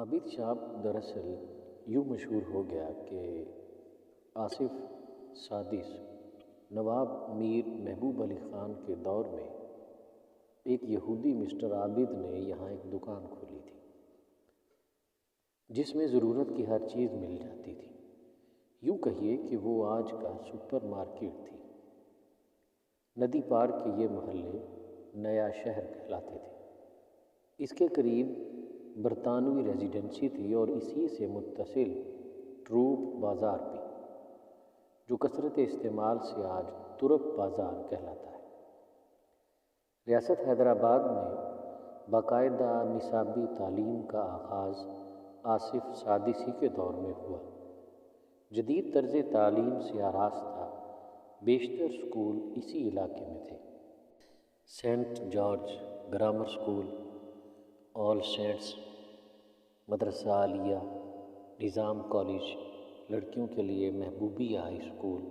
عابد شاب دراصل یوں مشہور ہو گیا کہ آصف سادس نواب میر محبوب علی خان کے دور میں ایک یہودی مسٹر عابد نے یہاں ایک دکان کھولی تھی جس میں ضرورت کی ہر چیز مل جاتی تھی۔ یوں کہیے کہ وہ آج کا سپر مارکیٹ تھی۔ ندی پار کے یہ محلے نیا شہر کہلاتے تھے۔ اس کے قریب برطانوی ریزیڈنسی تھی اور اسی سے متصل ٹروپ بازار بھی، جو کثرت استعمال سے آج ترپ بازار کہلاتا ہے۔ ریاست حیدرآباد میں باقاعدہ نصابی تعلیم کا آغاز آصف سادسی کے دور میں ہوا۔ جدید طرز تعلیم سے آراستہ بیشتر سکول اسی علاقے میں تھے۔ سینٹ جارج گرامر سکول، آل سینٹس مدرسہ عالیہ، نظام کالج لڑکیوں کے لیے، محبوبیہ ہائی اسکول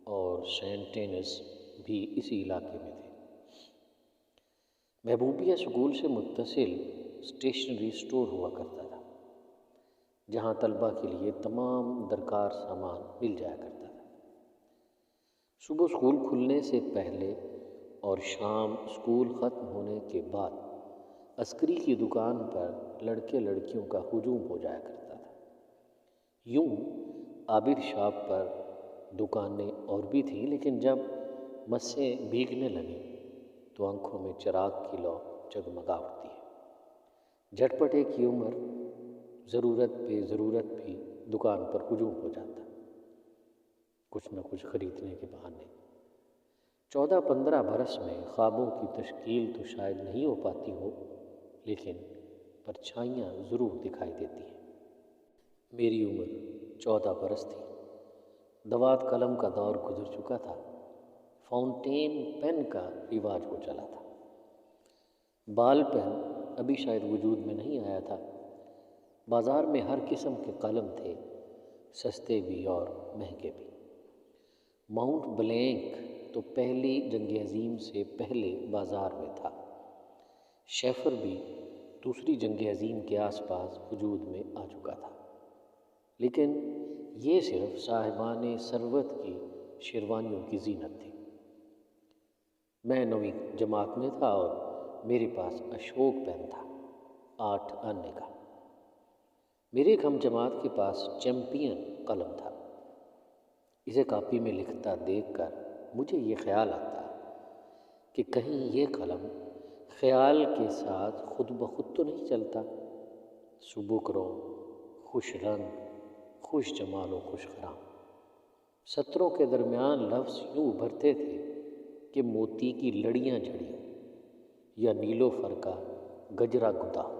اور سینٹ اینس بھی اسی علاقے میں تھے۔ محبوبیہ اسکول سے متصل اسٹیشنری اسٹور ہوا کرتا تھا، جہاں طلباء کے لیے تمام درکار سامان مل جایا کرتا تھا۔ صبح اسکول کھلنے سے پہلے اور شام اسکول ختم ہونے کے بعد عسکری کی دکان پر لڑکے لڑکیوں کا ہجوم ہو جایا کرتا تھا۔ یوں عابد شاپ پر دکانیں اور بھی تھیں، لیکن جب مسیں بھیگنے لگیں تو آنکھوں میں چراغ کی لو جگمگا اٹھتی ہے۔ جھٹپٹ ایک ہی عمر ضرورت پہ ضرورت بھی دکان پر ہجوم ہو جاتا، کچھ نہ کچھ خریدنے کے بہانے۔ 14-15 برس میں خوابوں کی تشکیل تو شاید نہیں ہو پاتی ہو، لیکن پرچھائیاں ضرور دکھائی دیتی ہیں۔ میری عمر 14 برس تھی۔ دوات قلم کا دور گزر چکا تھا۔ فاؤنٹین پین کا رواج ہو چلا تھا۔ بال پین ابھی شاید وجود میں نہیں آیا تھا۔ بازار میں ہر قسم کے قلم تھے، سستے بھی اور مہنگے بھی۔ ماؤنٹ بلینک تو پہلی جنگ عظیم سے پہلے بازار میں تھا۔ شیفر بھی دوسری جنگ عظیم کے آس پاس وجود میں آ چکا تھا، لیکن یہ صرف صاحبان ثروت کی شیروانیوں کی زینت تھی۔ میں 9ویں جماعت میں تھا اور میرے پاس اشوک پین تھا، 8 آنے کا۔ میرے ایک ہم جماعت کے پاس چیمپئن قلم تھا۔ اسے کاپی میں لکھتا دیکھ کر مجھے یہ خیال آتا کہ کہیں یہ قلم خیال کے ساتھ خود بخود تو نہیں چلتا۔ سبک رو، خوش رنگ، خوش جمال و خوش خرام۔ سطروں کے درمیان لفظ یوں ابھرتے تھے کہ موتی کی لڑیاں جڑی ہوں یا نیلوفر کا گجرا گدا ہو۔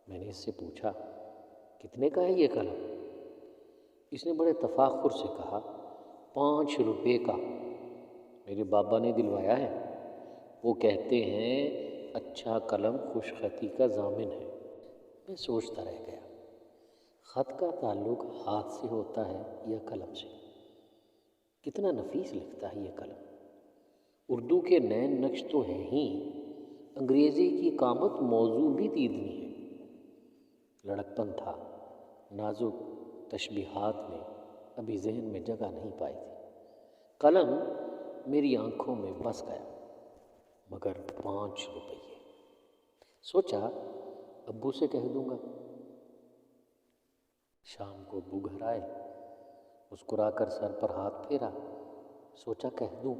میں نے اس سے پوچھا، کتنے کا ہے یہ قلم؟ اس نے بڑے تفاخر سے کہا، 5 روپے کا۔ میرے بابا نے دلوایا ہے۔ وہ کہتے ہیں اچھا قلم خوش خطی کا ضامن ہے۔ میں سوچتا رہ گیا، خط کا تعلق ہاتھ سے ہوتا ہے یا قلم سے؟ کتنا نفیس لکھتا ہے یہ قلم۔ اردو کے نین نقش تو ہیں ہی، انگریزی کی قامت موضوع بھی تیدنی ہے۔ لڑکپن تھا، نازک تشبیہات میں ابھی ذہن میں جگہ نہیں پائی تھی۔ قلم میری آنکھوں میں بس گیا، مگر 5 روپے۔ سوچا ابو سے کہہ دوں گا۔ شام کو ابو گھر آئے، مسکرا کر سر پر ہاتھ پھیرا۔ سوچا کہہ دوں،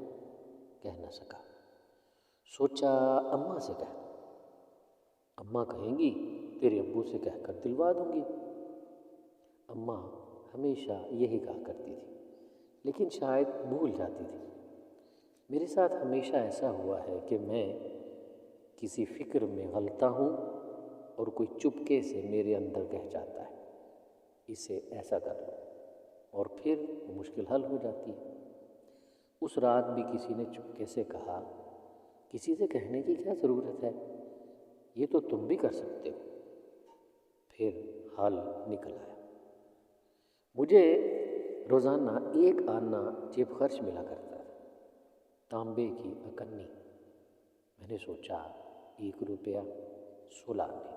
کہہ نہ سکا۔ سوچا اماں سے کہہ دوں، اماں کہیں گی تیرے ابو سے کہہ کر دلوا دوں گی۔ اماں ہمیشہ یہی کہا کرتی تھی، لیکن شاید بھول جاتی تھی۔ میرے ساتھ ہمیشہ ایسا ہوا ہے کہ میں کسی فکر میں غلطا ہوں اور کوئی چپکے سے میرے اندر کہہ جاتا ہے، اسے ایسا کر لو، اور پھر وہ مشکل حل ہو جاتی ہے۔ اس رات بھی کسی نے چپکے سے کہا، کسی سے کہنے کی کیا ضرورت ہے، یہ تو تم بھی کر سکتے ہو۔ پھر حل نکل آیا۔ مجھے روزانہ 1 آنا جیب خرچ ملا کرتا تھا، تانبے کی اکنی۔ میں نے سوچا 1 روپیہ 16 آنے۔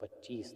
25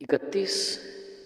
31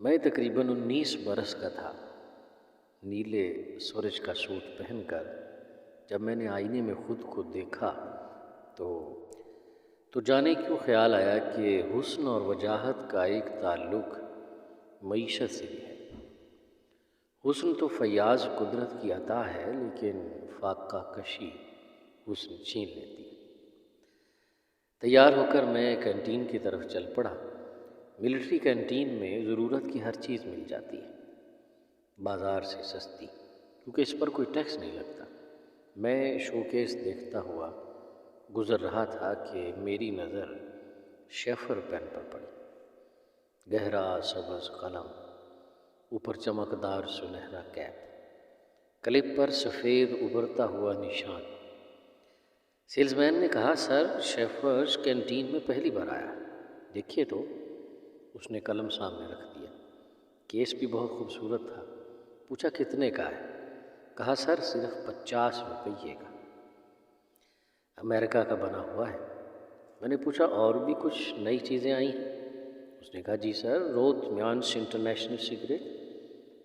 میں تقریباً 19 برس کا تھا۔ نیلے سورج کا سوٹ پہن کر جب میں نے آئینے میں خود کو دیکھا تو جانے کیوں خیال آیا کہ حسن اور وجاہت کا ایک تعلق معیشت سے بھی ہے۔ حسن تو فیاض قدرت کی عطا ہے، لیکن فاقہ کشی حسن چھین لیتی ہے۔ تیار ہو کر میں کینٹین کی طرف چل پڑا۔ ملٹری کینٹین میں ضرورت کی ہر چیز مل جاتی ہے، بازار سے سستی، کیونکہ اس پر کوئی ٹیکس نہیں لگتا۔ میں شوکیس دیکھتا ہوا گزر رہا تھا کہ میری نظر شیفر پین پر پڑی۔ گہرا سبز قلم، اوپر چمکدار سنہرا کیپ، کلپ پر سفید ابھرتا ہوا نشان۔ سیلز مین نے کہا، سر شیفرز کینٹین میں پہلی بار آیا، دیکھیے تو۔ اس نے قلم سامنے رکھ دیا۔ کیس بھی بہت خوبصورت تھا۔ پوچھا کتنے کا ہے؟ کہا سر صرف 50 روپے کا، امریکہ کا بنا ہوا ہے۔ میں نے پوچھا اور بھی کچھ نئی چیزیں آئی ہیں؟ اس نے کہا جی سر، روت میانس انٹرنیشنل سگریٹ،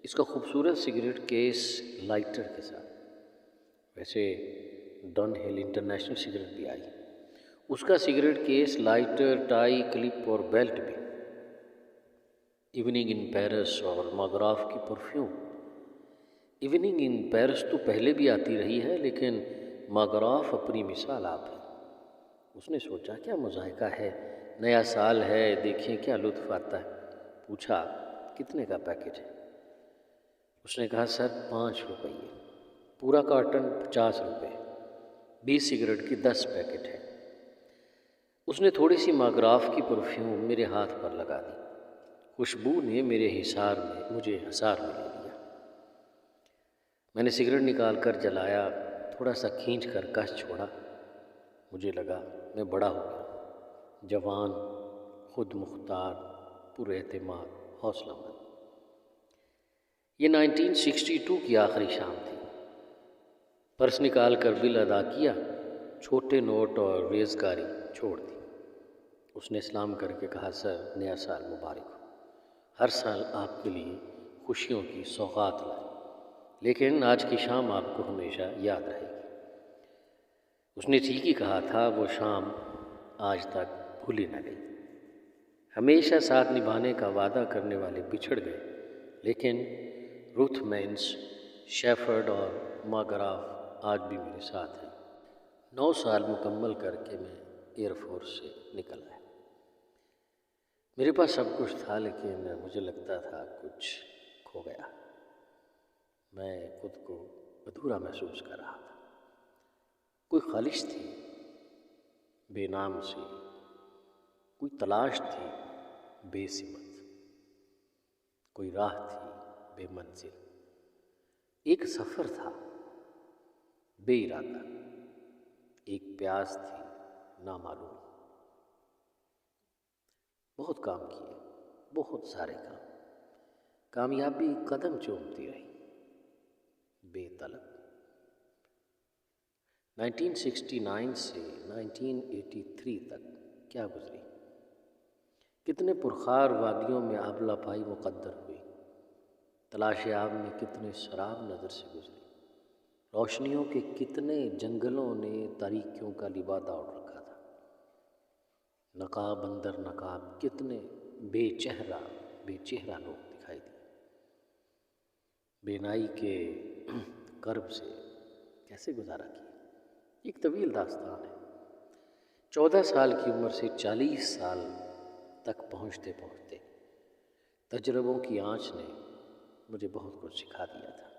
اس کا خوبصورت سگریٹ کیس لائٹر کے ساتھ۔ ویسے ڈن ہل انٹرنیشنل سگریٹ بھی آئی، اس کا cigarette case, lighter, tie, clip اور بیلٹ بھی۔ ایوننگ ان پیرس اور ماگراف کی پرفیوم۔ ایوننگ ان پیرس تو پہلے بھی آتی رہی ہے، لیکن ماگراف اپنی مثال آپ ہے۔ اس نے سوچا کیا مذائقہ ہے، نیا سال ہے، دیکھیں کیا لطف آتا ہے۔ پوچھا کتنے کا پیکٹ ہے؟ اس نے کہا سر 5 روپے، پورا کارٹن 50 روپے، 20 سگریٹ کی 10 پیکٹ ہے۔ اس نے تھوڑی سی ماگراف کی پرفیوم میرے ہاتھ پر لگا دی۔ خوشبو نے مجھے حصار میں لے لیا۔ میں نے سگریٹ نکال کر جلایا، تھوڑا سا کھینچ کر کش چھوڑا۔ مجھے لگا میں بڑا ہو گیا، جوان، خود مختار، پر اعتماد، حوصلہ مند۔ یہ 1962 کی آخری شام تھی۔ پرس نکال کر بل ادا کیا، چھوٹے نوٹ اور ریزگاری چھوڑ دی۔ اس نے سلام کر کے کہا سر نیا سال مبارک ہو، ہر سال آپ کے لیے خوشیوں کی سوغات لائے، لیکن آج کی شام آپ کو ہمیشہ یاد رہے گی۔ اس نے ٹھیک ہی کہا تھا، وہ شام آج تک بھولی نہ گئی۔ ہمیشہ ساتھ نبھانے کا وعدہ کرنے والے بچھڑ گئے، لیکن روتھ مینس، شیفرڈ اور ماگراف آج بھی میرے ساتھ ہیں۔ 9 سال مکمل کر کے میں ایئر فورس سے نکل آیا۔ میرے پاس سب کچھ تھا، لیکن مجھے لگتا تھا کچھ کھو گیا۔ میں خود کو ادھورا محسوس کر رہا تھا۔ کوئی خواہش تھی بے نام سی، کوئی تلاش تھی بے سمت، کوئی راہ تھی بے منزل، ایک سفر تھا بے ارادہ، ایک پیاس تھی نامعلوم۔ بہت کام کیے، بہت سارے کام، کامیابی قدم چومتی رہی، بے طلب۔ 1969 سے 1983 تک کیا گزری، کتنے پرخار وادیوں میں آبلہ پائی مقدر ہوئی، تلاش آب میں کتنے سراب نظر سے گزری، روشنیوں کے کتنے جنگلوں نے تاریکیوں کا لبادہ اوڑھ رکھا تھا، نقاب اندر نقاب کتنے بے چہرہ لوگ دکھائی دیے، بینائی کے کرب سے کیسے گزارا کیا۔ ایک طویل داستان ہے۔ 14 سال کی عمر سے 40 سال تک پہنچتے پہنچتے تجربوں کی آنچ نے مجھے بہت کچھ سکھا دیا تھا۔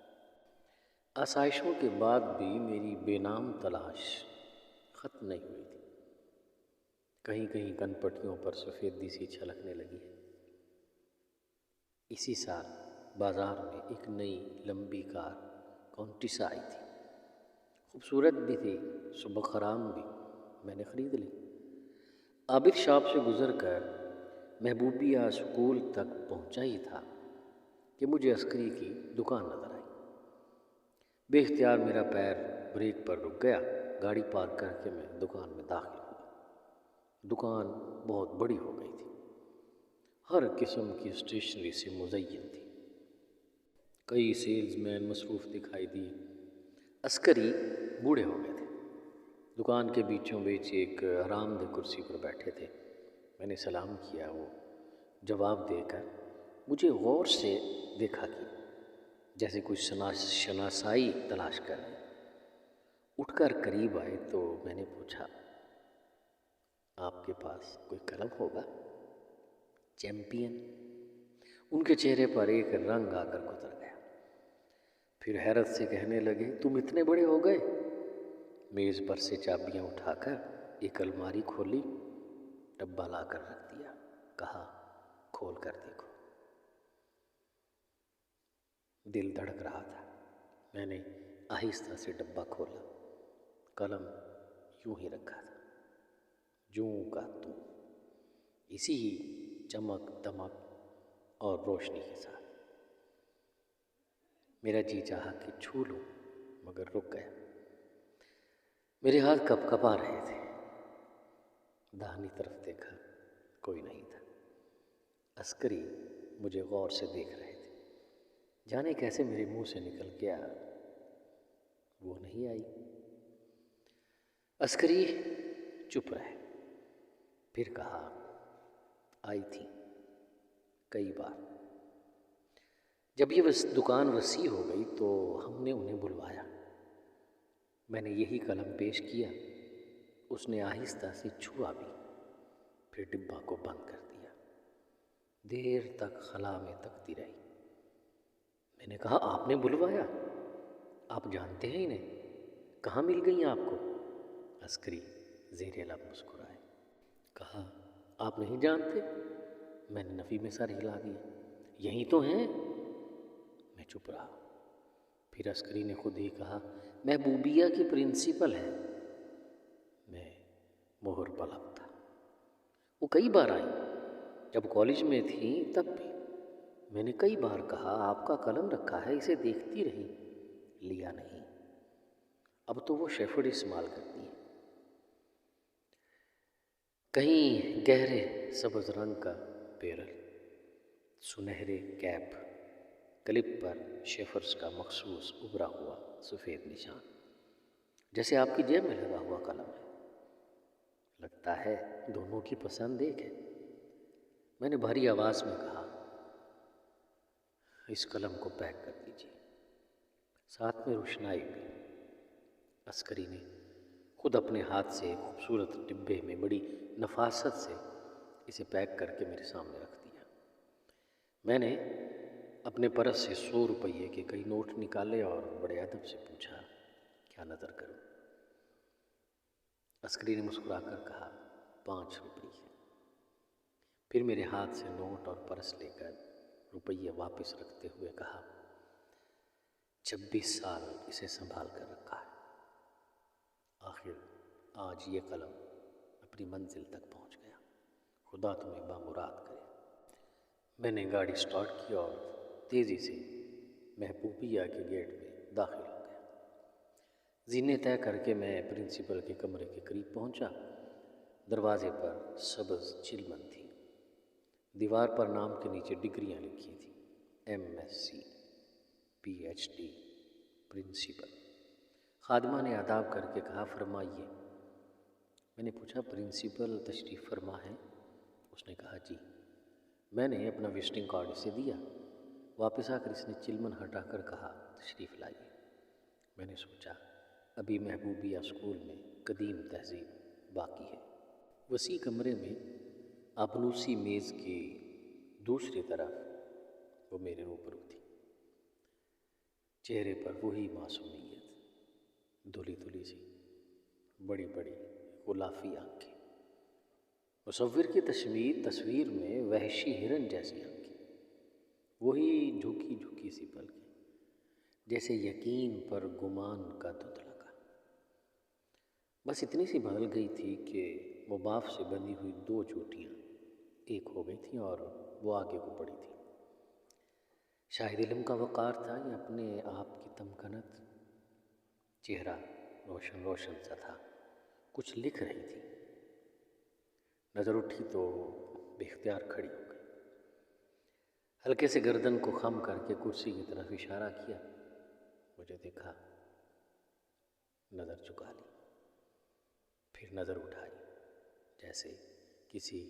آسائشوں کے بعد بھی میری بے نام تلاش ختم نہیں ہوئی تھی۔ کہیں کہیں کن پٹیوں پر سفیدی سی چھلکنے لگی ہے۔ اسی سال بازار میں ایک نئی لمبی کار کونٹیسا آئی تھی، خوبصورت بھی تھی، سبک خرام بھی۔ میں نے خرید لی۔ عابد شاپ سے گزر کر محبوبیہ اسکول تک پہنچا ہی تھا کہ مجھے عسکری کی دکان نظر آئی۔ بے اختیار میرا پیر بریک پر رک گیا۔ گاڑی پارک کر کے میں دکان میں داخل ہوا۔ دکان بہت بڑی ہو گئی تھی، ہر قسم کی اسٹیشنری سے مزین تھی۔ کئی سیلز مین مصروف دکھائی دیے۔ عسکری بوڑھے ہو گئے تھے، دکان کے بیچوں بیچ ایک آرام دہ کرسی پر بیٹھے تھے۔ میں نے سلام کیا۔ وہ جواب دے کر مجھے غور سے دیکھا کیا، جیسے کوئی شناسائی تلاش کر رہے۔ اٹھ کر قریب آئے تو میں نے پوچھا، آپ کے پاس کوئی قلم ہوگا؟ چیمپئن؟ ان کے چہرے پر ایک رنگ آ کر گزر گیا، پھر حیرت سے کہنے لگے، تم اتنے بڑے ہو گئے؟ میز پر سے چابیاں اٹھا کر ایک الماری کھولی، ڈبہ لا کر رکھ دیا، کہا، کھول کر دیکھو۔ دل دھڑک رہا تھا۔ میں نے آہستہ سے ڈبہ کھولا، قلم یوں ہی رکھا تھا، جوں کا توں، اسی ہی چمک دمک اور روشنی کے ساتھ۔ میرا جی چاہا کہ چھو لوں، مگر رک گیا۔ میرے ہاتھ کپ کپا رہے تھے۔ داہنی طرف دیکھا، کوئی نہیں تھا۔ عسکری مجھے غور سے دیکھ رہے تھے، جانے کیسے میرے منہ سے نکل گیا، وہ نہیں آئی۔ عسکری چپ رہے، پھر کہا، آئی تھی کئی بار۔ جب یہ دکان وسیع ہو گئی تو ہم نے انہیں بلوایا۔ میں نے یہی قلم پیش کیا، اس نے آہستہ سے چھوا بھی، پھر ڈبہ کو بند کر دیا۔ دیر تک خلا میں تکتی رہی۔ میں نے کہا، آپ نے بلوایا؟ آپ جانتے ہیں انہیں؟ کہاں مل گئی آپ کو؟ عسکری زیر لب مسکرائے، کہا، آپ نہیں جانتے؟ میں نے نفی میں سر ہلا دیا، یہی تو ہیں۔ میں چپ رہا، پھر عسکری نے خود ہی کہا، محبوبیہ کی پرنسپل ہے۔ میں مہر پلک تھا۔ وہ کئی بار آئی، جب کالج میں تھی تب بھی۔ میں نے کئی بار کہا، آپ کا قلم رکھا ہے، اسے دیکھتی رہی، لیا نہیں۔ اب تو وہ شیفرڈ استعمال کرتی ہیں۔ کہیں گہرے سبز رنگ کا بیرل، سنہرے کیپ، کلپ پر شیفرز کا مخصوص ابھرا ہوا سفید نشان، جیسے آپ کی جیب میں لگا ہوا قلم ہے۔ لگتا ہے دونوں کی پسند ایک ہے۔ میں نے بھاری آواز میں کہا، اس قلم کو پیک کر دیجیے، ساتھ میں روشنائی بھی۔ عسکری نے خود اپنے ہاتھ سے ایک خوبصورت ڈبے میں بڑی نفاست سے اسے پیک کر کے میرے سامنے رکھ دیا۔ میں نے اپنے پرس سے 100 روپے کے کئی نوٹ نکالے اور بڑے ادب سے پوچھا، کیا نظر کروں؟ عسکری نے مسکرا کر کہا، 5 روپے۔ پھر میرے ہاتھ سے نوٹ اور پرس لے کر روپیے واپس رکھتے ہوئے کہا، 26 سال اسے سنبھال کر رکھا ہے، آخر آج یہ قلم اپنی منزل تک پہنچ گیا، خدا تمہیں بامراد کرے۔ میں نے گاڑی سٹارٹ کی اور تیزی سے محبوبیہ کے گیٹ میں داخل ہو گیا۔ زینے طے کر کے میں پرنسپل کے کمرے کے قریب پہنچا۔ دروازے پر سبز چلمن تھی، دیوار پر نام کے نیچے ڈگریاں لکھی تھیں، MSc PhD پرنسپل۔ خادمہ نے آداب کر کے کہا، فرمائیے۔ میں نے پوچھا، پرنسپل تشریف فرما ہے؟ اس نے کہا، جی۔ میں نے اپنا وزٹنگ کارڈ اسے دیا۔ واپس آ کر اس نے چلمن ہٹا کر کہا، تشریف لائیے۔ میں نے سوچا، ابھی محبوبیہ اسکول میں قدیم تہذیب باقی ہے۔ وسیع کمرے میں آبنوسی میز کی دوسری طرف وہ میرے روبرو تھی، چہرے پر وہی معصومیت، دھلی دھلی سی، بڑی بڑی غلافی آنکھیں، مصور کی تصویر میں وحشی ہرن جیسی آنکھیں، وہی جھکی جھکی سی پلکیں، جیسے یقین پر گمان کا دھند لگا۔ بس اتنی سی بدل گئی تھی کہ مباف سے بندھی ہوئی 2 چوٹیاں ایک ہو گئی تھیں اور وہ آگے کو بڑھی تھیں۔ شاہد علم کا وقار تھا یا اپنے آپ کی تمکنت؟ چہرہ روشن روشن سا تھا، کچھ لکھ رہی تھی۔ نظر اٹھی تو بے اختیار کھڑی ہو گئی۔ ہلکے سے گردن کو خم کر کے کرسی کی طرف اشارہ کیا، مجھے دیکھا، نظر چکا لی، پھر نظر اٹھائی، جیسے کسی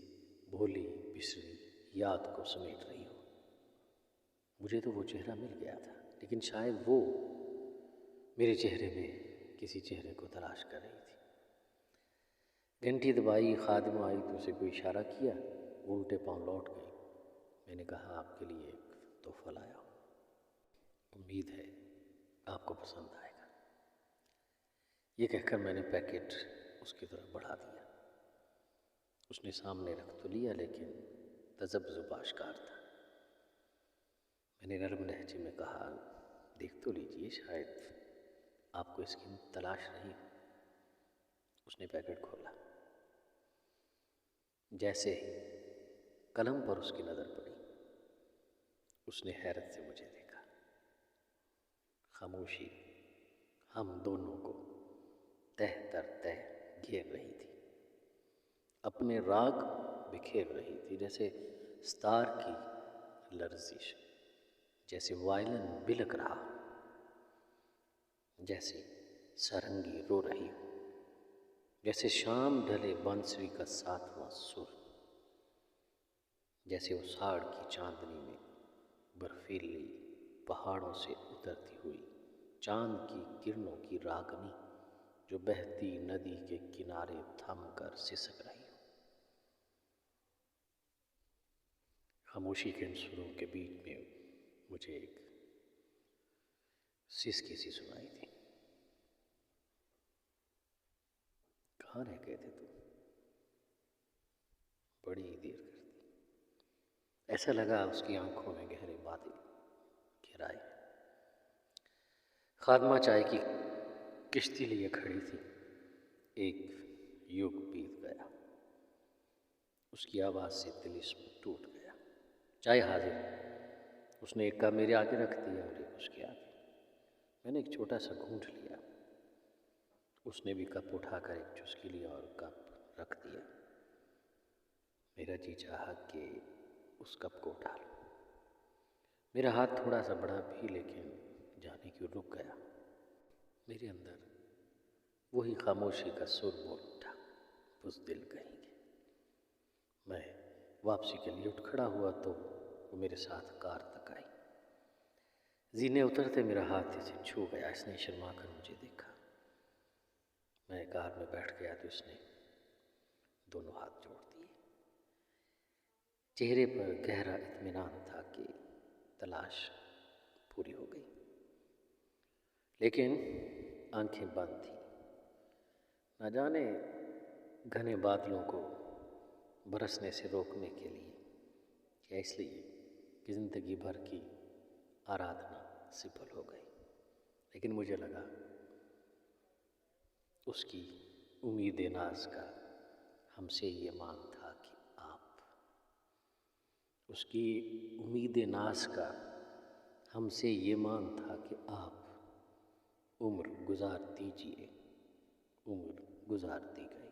بھولی بسری یاد کو سمیٹ رہی ہو۔ مجھے تو وہ چہرہ مل گیا تھا، لیکن شاید وہ میرے چہرے میں کسی چہرے کو تلاش کر رہی تھی۔ گھنٹی دبائی، خادمہ آئی تو اسے کوئی اشارہ کیا، وہ الٹے پاؤں لوٹ گئی۔ میں نے کہا، آپ کے لیے ایک تحفہ لایا ہوں، امید ہے آپ کو پسند آئے گا۔ یہ کہہ کر میں نے پیکٹ اس کی طرف بڑھا دیا۔ اس نے سامنے رکھ تو لیا، لیکن تذبذب آشکار تھا۔ میں نے نرم لہجے میں کہا، دیکھ تو لیجئے، شاید آپ کو اس کی تلاش نہیں ہو۔ اس نے پیکٹ کھولا۔ جیسے ہی قلم پر اس کی نظر پڑی، اس نے حیرت سے مجھے دیکھا۔ خاموشی ہم دونوں کو تہ در تہ گھیر رہی تھی، اپنے راگ بکھیر رہی تھی، جیسے ستار کی لرزش، جیسے وائلن بلک رہا، جیسے سرنگی رو رہی ہو، جیسے شام ڈھلے بانسری کا 7واں سر، جیسے اساڑ کی چاندنی میں برفیلی پہاڑوں سے اترتی ہوئی چاند کی کرنوں کی راگنی، جو بہتی ندی کے کنارے تھم کر سسک رہی ہو۔ خاموشی کے ان سروں کے بیچ میں مجھے ایک سسکی سی سنائی تھی۔ کہاں رہ گئے تھے تم؟ بڑی دیر کر دی۔ ایسا لگا اس کی آنکھوں میں گہرے بادل گہرائے۔ خادمہ چائے کی کشتی لیے کھڑی تھی۔ ایک یگ بیت گیا، اس کی آواز سے طلسم ٹوٹ گیا۔ چائے حاضر۔ اس نے ایک کپ میرے آگے رکھ دیا اور ایک اس کے آگے۔ میں نے ایک چھوٹا سا گھونٹ لیا۔ اس نے بھی کپ اٹھا کر ایک چسکی لیا اور کپ رکھ دیا۔ میرا جی چاہا کہ اس کپ کو اٹھا لوں۔ میرا ہاتھ تھوڑا سا بڑھا بھی، لیکن جانے کیوں رک گیا۔ میرے اندر وہی خاموشی کا سر بول اٹھا، بزدل کہیں گے۔ میں واپسی کے لیے اٹھ کھڑا ہوا تو وہ میرے ساتھ کار تک آئی۔ زینے اترتے میرا ہاتھ اسے چھو گیا۔ اس نے شرما کر مجھے دیکھا۔ میں کار میں بیٹھ گیا تو اس نے دونوں ہاتھ جوڑ دیے۔ چہرے پر گہرا اطمینان تھا کہ تلاش پوری ہو گئی، لیکن آنکھیں بند تھیں۔ نہ جانے گھنے بادلوں کو برسنے سے روکنے کے لیے، یا اس لیے کہ زندگی بھر کی آرادھنا سفل ہو گئی، لیکن مجھے لگا اس کی امید ناز کا ہم سے یہ مان تھا کہ اس کی امید ناز کا ہم سے یہ مان تھا کہ آپ عمر گزار دیجئے۔ عمر گزارتی گئی۔